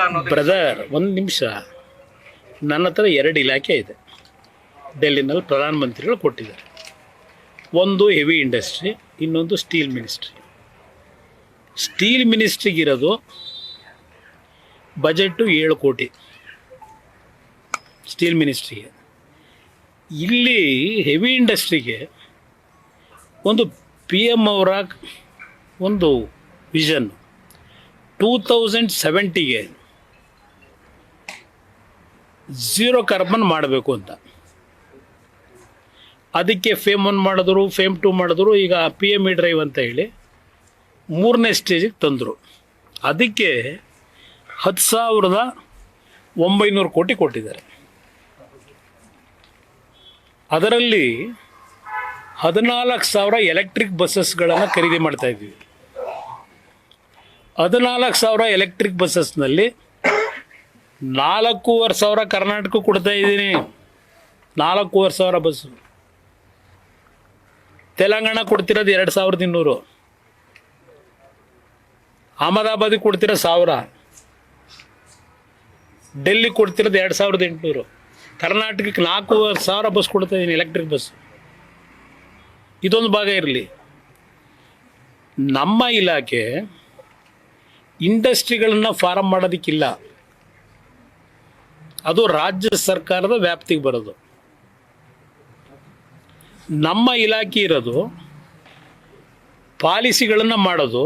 ಅನ್ನೋದು. ಬ್ರದರ್, ಒಂದು ನಿಮಿಷ. ನನ್ನ ಹತ್ರ 2 ಇಲಾಖೆ ಇದೆ ಡೆಲ್ಲಿನಲ್ಲಿ, ಪ್ರಧಾನಮಂತ್ರಿಗಳು ಕೊಟ್ಟಿದ್ದಾರೆ. ಒಂದು ಹೆವಿ ಇಂಡಸ್ಟ್ರಿ, ಇನ್ನೊಂದು ಸ್ಟೀಲ್ ಮಿನಿಸ್ಟ್ರಿ. ಸ್ಟೀಲ್ ಮಿನಿಸ್ಟ್ರಿಗಿರೋದು ಬಜೆಟು 7 ಕೋಟಿ ಸ್ಟೀಲ್ ಮಿನಿಸ್ಟ್ರಿಗೆ. ಇಲ್ಲಿ ಹೆವಿ ಇಂಡಸ್ಟ್ರಿಗೆ ಒಂದು PM ಅವರ ಒಂದು ವಿಷನ್ 2070ಗೆ 0 ಕಾರ್ಬನ್ ಮಾಡಬೇಕು ಅಂತ. ಅದಕ್ಕೆ ಫೇಮ್ 1 ಮಾಡಿದ್ರು, ಫೇಮ್ 2 ಮಾಡಿದ್ರು. ಈಗ PME ಡ್ರೈವ್ ಅಂತ ಹೇಳಿ 3ನೇ ಸ್ಟೇಜಿಗೆ ತಂದರು. ಅದಕ್ಕೆ 10,900 ಕೋಟಿ ಕೊಟ್ಟಿದ್ದಾರೆ. ಅದರಲ್ಲಿ 14,000 ಎಲೆಕ್ಟ್ರಿಕ್ ಬಸ್ಸಸ್ಗಳನ್ನು ಖರೀದಿ ಮಾಡ್ತಾಯಿದ್ವಿ. 14,000 ಎಲೆಕ್ಟ್ರಿಕ್ ಬಸ್ಸಸ್ನಲ್ಲಿ 4,500 ಕರ್ನಾಟಕ ಕೊಡ್ತಾ ಇದ್ದೀನಿ. 4,500 ಬಸ್ಸು. ತೆಲಂಗಾಣ ಕೊಡ್ತಿರೋದು 2,200. ಅಹಮದಾಬಾದಿಗೆ ಕೊಡ್ತಿರೋ 1,000. ಡೆಲ್ಲಿ ಕೊಡ್ತಿರೋದು 2,800. ಕರ್ನಾಟಕಕ್ಕೆ 4,000 ಬಸ್ ಕೊಡ್ತಾ ಇದ್ದೀನಿ, ಎಲೆಕ್ಟ್ರಿಕ್ ಬಸ್. ಇದೊಂದು ಭಾಗ ಇರಲಿ. ನಮ್ಮ ಇಲಾಖೆ ಇಂಡಸ್ಟ್ರಿಗಳನ್ನು ಫಾರಮ್ ಮಾಡೋದಕ್ಕಿಲ್ಲ, ಅದು ರಾಜ್ಯ ಸರ್ಕಾರದ ವ್ಯಾಪ್ತಿಗೆ ಬರೋದು. ನಮ್ಮ ಇಲಾಖೆ ಇರೋದು ಪಾಲಿಸಿಗಳನ್ನು ಮಾಡೋದು.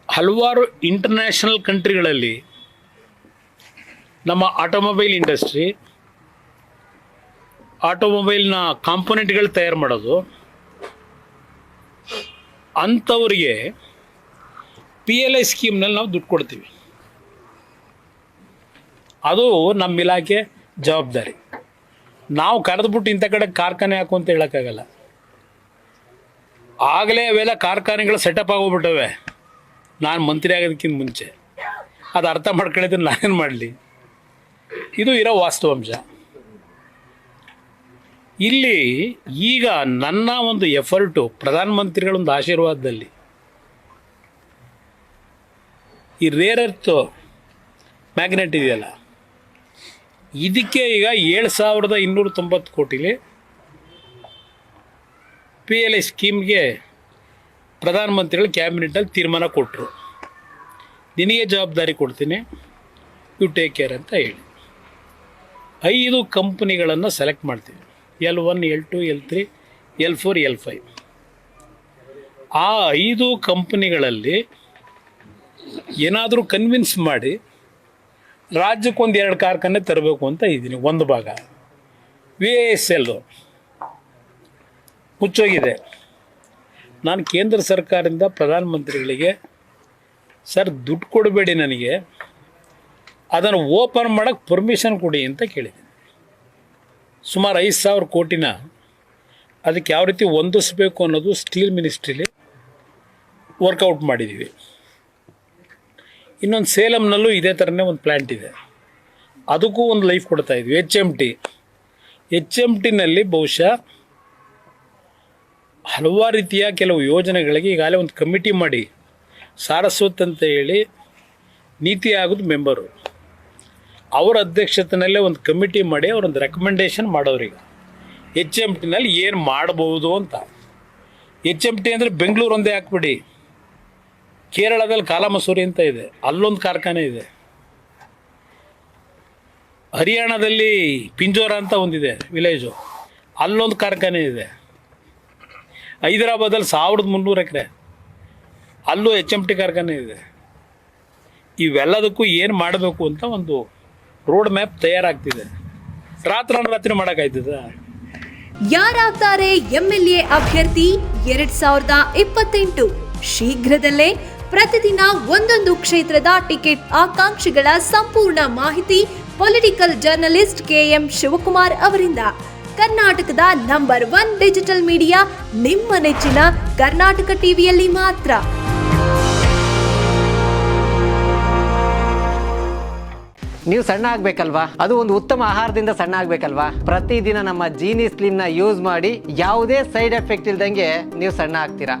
ಹಲವಾರು ಇಂಟರ್ನ್ಯಾಷನಲ್ ಕಂಟ್ರಿಗಳಲ್ಲಿ ನಮ್ಮ ಆಟೋಮೊಬೈಲ್ ಇಂಡಸ್ಟ್ರಿ, ಆಟೋಮೊಬೈಲ್ನ ಕಾಂಪೊನೆಂಟ್ಗಳು ತಯಾರು ಮಾಡೋದು. ಅಂಥವ್ರಿಗೆ PLI ಸ್ಕೀಮ್ನಲ್ಲಿ ನಾವು ದುಡ್ಡು ಕೊಡ್ತೀವಿ. ಅದು ನಮ್ಮ ಇಲಾಖೆ ಜವಾಬ್ದಾರಿ. ನಾವು ಕರೆದ್ಬಿಟ್ಟು ಇಂಥ ಕಡೆ ಕಾರ್ಖಾನೆ ಹಾಕು ಅಂತ ಹೇಳೋಕ್ಕಾಗಲ್ಲ. ಆಗಲೇ ಅವೆಲ್ಲ ಕಾರ್ಖಾನೆಗಳು ಸೆಟಪ್ ಆಗೋಗ್ಬಿಟ್ಟವೆ ನಾನು ಮಂತ್ರಿ ಆಗೋದಕ್ಕಿಂತ ಮುಂಚೆ. ಅದು ಅರ್ಥ ಮಾಡ್ಕೊಳ್ಳಿದ್ರೆ ನಾನೇನು ಮಾಡಲಿ? ಇದು ಇರೋ ವಾಸ್ತವಾಂಶ. ಇಲ್ಲಿ ಈಗ ನನ್ನ ಒಂದು ಎಫರ್ಟು, ಪ್ರಧಾನಮಂತ್ರಿಗಳೊಂದು ಆಶೀರ್ವಾದದಲ್ಲಿ ಈ ರೇರ್ ಅರ್ತ್ ಮ್ಯಾಗ್ನೆಟ್ ಇದೆಯಲ್ಲ, ಇದಕ್ಕೆ ಈಗ 7,290 ಕೋಟಿಲಿ PLI ಸ್ಕೀಮ್ಗೆ ಪ್ರಧಾನಮಂತ್ರಿಗಳು ಕ್ಯಾಬಿನೆಟಲ್ಲಿ ತೀರ್ಮಾನ ಕೊಟ್ಟರು. ನಿನಗೆ ಜವಾಬ್ದಾರಿ ಕೊಡ್ತೀನಿ, ಯು ಟೇಕ್ ಕೇರ್ ಅಂತ ಹೇಳಿ 5 ಕಂಪ್ನಿಗಳನ್ನು ಸೆಲೆಕ್ಟ್ ಮಾಡ್ತೀವಿ. L1, L2, L3, L4, L5. ಆ 5 ಕಂಪ್ನಿಗಳಲ್ಲಿ ಏನಾದರೂ ಕನ್ವಿನ್ಸ್ ಮಾಡಿ ರಾಜ್ಯಕ್ಕೊಂದು 2 ಕಾರ್ಖಾನೆ ತರಬೇಕು ಅಂತ ಇದ್ದೀನಿ. ಒಂದು ಭಾಗ VISL ಮುಚ್ಚೋಗಿದೆ. ನಾನು ಕೇಂದ್ರ ಸರ್ಕಾರದಿಂದ ಪ್ರಧಾನಮಂತ್ರಿಗಳಿಗೆ, ಸರ್ ದುಡ್ಡು ಕೊಡಬೇಡಿ, ನನಗೆ ಅದನ್ನು ಓಪನ್ ಮಾಡೋಕ್ಕೆ ಪರ್ಮಿಷನ್ ಕೊಡಿ ಅಂತ ಕೇಳಿದ್ದೀನಿ. ಸುಮಾರು 5,000 ಕೋಟಿನ ಅದಕ್ಕೆ ಯಾವ ರೀತಿ ಹೊಂದಿಸ್ಬೇಕು ಅನ್ನೋದು ಸ್ಟೀಲ್ ಮಿನಿಸ್ಟ್ರಿಲಿ ವರ್ಕೌಟ್ ಮಾಡಿದ್ದೀವಿ. ಇನ್ನೊಂದು ಸೇಲಂನಲ್ಲೂ ಇದೇ ಥರನೇ ಒಂದು ಪ್ಲ್ಯಾಂಟ್ ಇದೆ, ಅದಕ್ಕೂ ಒಂದು ಲೈಫ್ ಕೊಡ್ತಾಯಿದ್ವಿ. HMTನಲ್ಲಿ ಬಹುಶಃ ಹಲವಾರು ರೀತಿಯ ಕೆಲವು ಯೋಜನೆಗಳಿಗೆ ಈಗಾಗಲೇ ಒಂದು ಕಮಿಟಿ ಮಾಡಿ, ಸಾರಸ್ವತ್ ಅಂತ ಹೇಳಿ ನೀತಿ ಆಯೋಗದ ಮೆಂಬರು, ಅವರ ಅಧ್ಯಕ್ಷತೆಯಲ್ಲೇ ಒಂದು ಕಮಿಟಿ ಮಾಡಿ ಅವರೊಂದು ರೆಕಮೆಂಡೇಷನ್ ಮಾಡೋರಿಗೆ HMTನಲ್ಲಿ ಏನು ಮಾಡ್ಬೋದು ಅಂತ. HMT ಅಂದರೆ ಬೆಂಗಳೂರು ಒಂದೇ ಹಾಕ್ಬಿಡಿ, ಕೇರಳದಲ್ಲಿ ಕಾಲಮಸೂರಿ ಅಂತ ಇದೆ, ಅಲ್ಲೊಂದು ಕಾರ್ಖಾನೆ ಇದೆ. ಹರಿಯಾಣದಲ್ಲಿ ಪಿಂಜೋರ ಅಂತ ಒಂದಿದೆ ವಿಲೇಜು, ಅಲ್ಲೊಂದು ಕಾರ್ಖಾನೆ ಇದೆ. ಹೈದರಾಬಾದಲ್ಲಿ 1,300 ಎಕರೆ, ಅಲ್ಲೂ HMT ಕಾರ್ಖಾನೆ ಇದೆ. ಇವೆಲ್ಲದಕ್ಕೂ ಏನು ಮಾಡಬೇಕು ಅಂತ ಒಂದು ರೋಡ್ ಮ್ಯಾಪ್ ತಯಾರಾಗ್ತಿದೆ. ರಾತ್ರಿ ಮಾಡೋಕ್ಕಾಯ್ತದ? ಯಾರಾಗ್ತಾರೆ MLA ಅಭ್ಯರ್ಥಿ 2028? ಶೀಘ್ರದಲ್ಲೇ ಪ್ರತಿದಿನ ಒಂದೊಂದು ಕ್ಷೇತ್ರದ ಟಿಕೆಟ್ ಆಕಾಂಕ್ಷಿಗಳ ಸಂಪೂರ್ಣ ಮಾಹಿತಿ ಪೊಲಿಟಿಕಲ್ ಜರ್ನಲಿಸ್ಟ್ KM ಶಿವಕುಮಾರ್ ಅವರಿಂದ. ಕರ್ನಾಟಕದ ನಂಬರ್ 1 ಡಿಜಿಟಲ್ ಮೀಡಿಯಾ ನಿಮ್ಮ ನೆಚ್ಚಿನ ಕರ್ನಾಟಕ ಟಿವಿಯಲ್ಲಿ ಮಾತ್ರ. ನೀವು ಸಣ್ಣ ಆಗ್ಬೇಕಲ್ವಾ? ಅದು ಒಂದು ಉತ್ತಮ ಆಹಾರದಿಂದ ಸಣ್ಣ ಆಗ್ಬೇಕಲ್ವಾ? ಪ್ರತಿದಿನ ನಮ್ಮ ಜೀನಿ ಸ್ಲಿಮ್ನ ಯೂಸ್ ಮಾಡಿ ಯಾವುದೇ ಸೈಡ್ ಎಫೆಕ್ಟ್ ಇಲ್ದಂಗೆ ನೀವು ಸಣ್ಣ ಆಗ್ತೀರಾ.